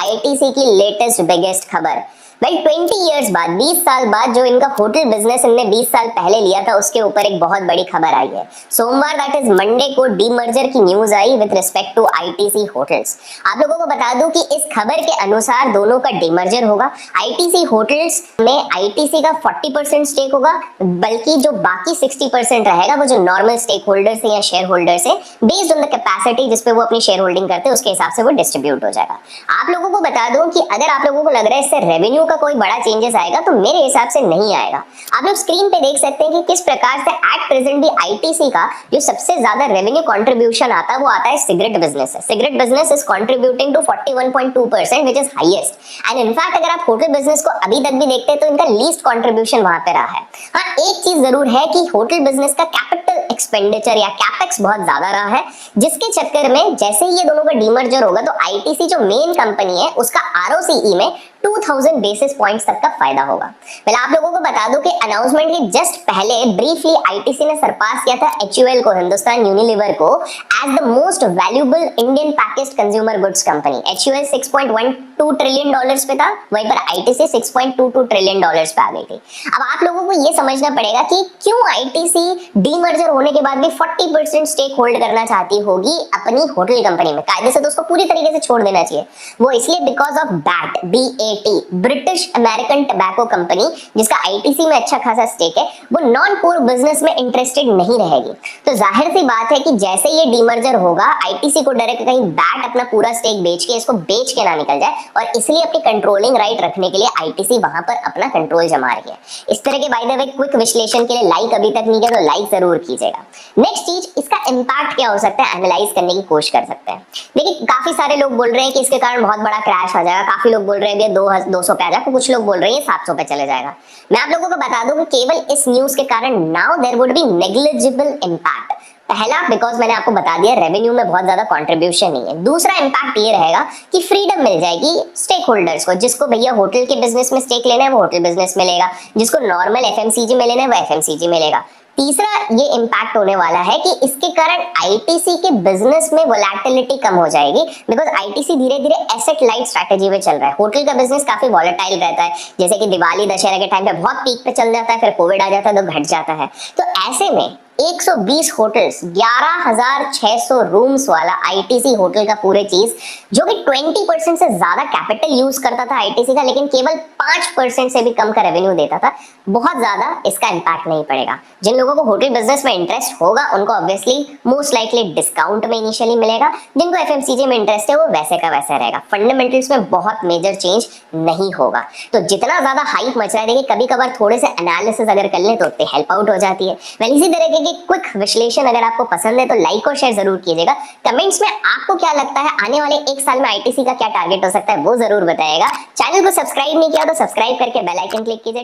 ITC की latest biggest खबर। भाई 20 इयर्स बाद, 20 साल बाद जो इनका होटल बिजनेस इनने 20 साल पहले लिया था उसके ऊपर एक बहुत बड़ी खबर आई है। सोमवार दैट इज मंडे को डीमर्जर की न्यूज आई with respect to ITC hotels. आप लोगों को बता दूं कि इस खबर के अनुसार दोनों का डीमर्जर होगा। आईटीसी होटल्स में आईटीसी का 40% स्टेक होगा, बल्कि जो बाकी 60% रहेगा वो जो नॉर्मल स्टेक होल्डर्स है या शेयर होल्डर्स है, बेस्ड ऑन द कैपेसिटी जिसपे वो अपनी शेयर होल्डिंग करते हैं उसके हिसाब से वो डिस्ट्रीब्यूट हो जाएगा। आप लोगों को बता दूं कि अगर आप लोगों को लग रहा है इससे रेवेन्यू का कोई बड़ा चेंजेस आएगा, तो मेरे हिसाब से नहीं आएगा। आप लोग स्क्रीन पे देख सकते हैं कि किस प्रकार से एट प्रेजेंट भी आईटीसी का जो सबसे ज्यादा रेवेन्यू कंट्रीब्यूशन आता है वो आता है सिगरेट बिजनेस से। Cigarette business is contributing to 41.2% which is highest. And in fact अगर आप होटल बिजनेस को अभी तक भी देखते हैं तो इनका लीस्ट कंट्रीब्यूशन वहां पे रहा है। हाँ, एक चीज जरूर है कि होटल बिजनेस का कैपिटल एक्सपेंडिचर या कैपेक्स बहुत ज्यादा रहा है, जिसके चक्कर में जैसे ही ये दोनों का डीमर्जर होगा तो आईटीसी जो मेन कंपनी है उसका आरओसीई में 2000 बेसिस पॉइंट्स तक का फायदा होगा। पहले आप लोगों को बता दूं कि अनाउंसमेंट के जस्ट पहले ब्रीफली आईटीसी ने सरपास किया था एचयूएल को, हिंदुस्तान यूनिलीवर को, as the most valuable Indian packaged consumer goods company. HUL $6.12 trillion पे था, वहीं पर आईटीसी $6.22 ट्रिलियन पे आ गई थी। अब आप लोगों को ये समझना पड़ेगा कि क्यों आईटीसी डीमर्जर होने के बाद भी 40% स्टेक होल्ड करना चाहती होगी अपनी होटल कंपनी में। कायदे से तो उसको पूरी तरीके से छोड़ देना चाहिए। वो इसलिए because of that British American tobacco company, जिसका आईटीसी में अच्छा खासा स्टेक है, वो नॉन कोर बिजनेस में इंटरेस्टेड नहीं रहेगी। तो जाहिर सी बात है कि जैसे ये डीमर्जर होगा, आईटीसी को डायरेक्ट कहीं दैट अपना पूरा स्टेक बेच के इसको बेच के ना निकल जाए, और इसलिए अपनी कंट्रोलिंग राइट रखने के लिए आईटीसी वहां पर अपना कंट्रोल जमा रही है। इस तरह के बाय द वे क्विक विश्लेषण के लिए लाइक अभी तक नहीं किया तो लाइक जरूर कीजिएगा। नेक्स्ट चीज, इसका इंपैक्ट क्या हो सकता है एनालाइज करने की कोशिश कर सकते हैं। देखिए, काफी सारे लोग बोल रहे हैं कि इसके कारण बहुत बड़ा क्रैश आ जाएगा, काफी लोग बोल रहे हैं 200 पे आ जाएगा, कुछ लोग बोल रहे हैं 700 पे चले जाएगा। मैं आप लोगों को बता दूं कि केवल इस न्यूज के कारण now there would be negligible impact. पहला, बिकॉज मैंने आपको बता दिया रेवेन्यू में बहुत ज्यादा कंट्रीब्यूशन नहीं है। दूसरा इंपैक्ट ये रहेगा कि फ्रीडम मिल जाएगी स्टेक होल्डर्स को। जिसको भैया होटल के बिजनेस में स्टेक लेना है वो होटल बिजनेस में लेगा, जिसको नॉर्मल एफएमसीजी में लेना है वो एफएमसीजी में लेगा। तीसरा ये इंपैक्ट होने वाला है कि इसके कारण आईटीसी के बिजनेस में वोलेटिलिटी कम हो जाएगी, बिकॉज आईटीसी धीरे धीरे एसेट लाइट स्ट्रैटेजी में चल रहा है। होटल का बिजनेस काफी वॉलेटाइल रहता है, जैसे कि दिवाली दशहरा के टाइम पे बहुत पीक पे चल जाता है, फिर कोविड आ जाता है तो घट जाता है। तो ऐसे में 120 होटल्स, 11,600 रूम्स वाला आईटीसी होटल का पूरे चीज, जो कि 20% से ज्यादा कैपिटल यूज करता था आईटीसी का, लेकिन केवल 5% से भी कम का रेवेन्यू देता था, बहुत ज्यादा इसका इंपैक्ट नहीं पड़ेगा। जिन लोगों को होटल बिजनेस में इंटरेस्ट होगा उनको ऑब्वियसली मोस्ट लाइकली डिस्काउंट में इनिशियली मिलेगा, जिनको एफएमसीजी में इंटरेस्ट है वो वैसे का वैसा रहेगा। फंडामेंटल्स में बहुत मेजर चेंज नहीं होगा। तो जितना ज्यादा हाइप मच रहा है, देखिए कभी कभार थोड़े से एनालिसिस अगर कर लें तो उतनी हेल्प आउट हो जाती है। वैसे इसी तरह के क्विक विश्लेषण अगर आपको पसंद है तो लाइक और शेयर जरूर कीजिएगा। कमेंट्स में आपको क्या लगता है आने वाले 1 साल में आईटीसी का क्या टारगेट हो सकता है वो जरूर बताइएगा। चैनल को सब्सक्राइब नहीं किया तो सब्सक्राइब करके बेल आइकन क्लिक कीजिए।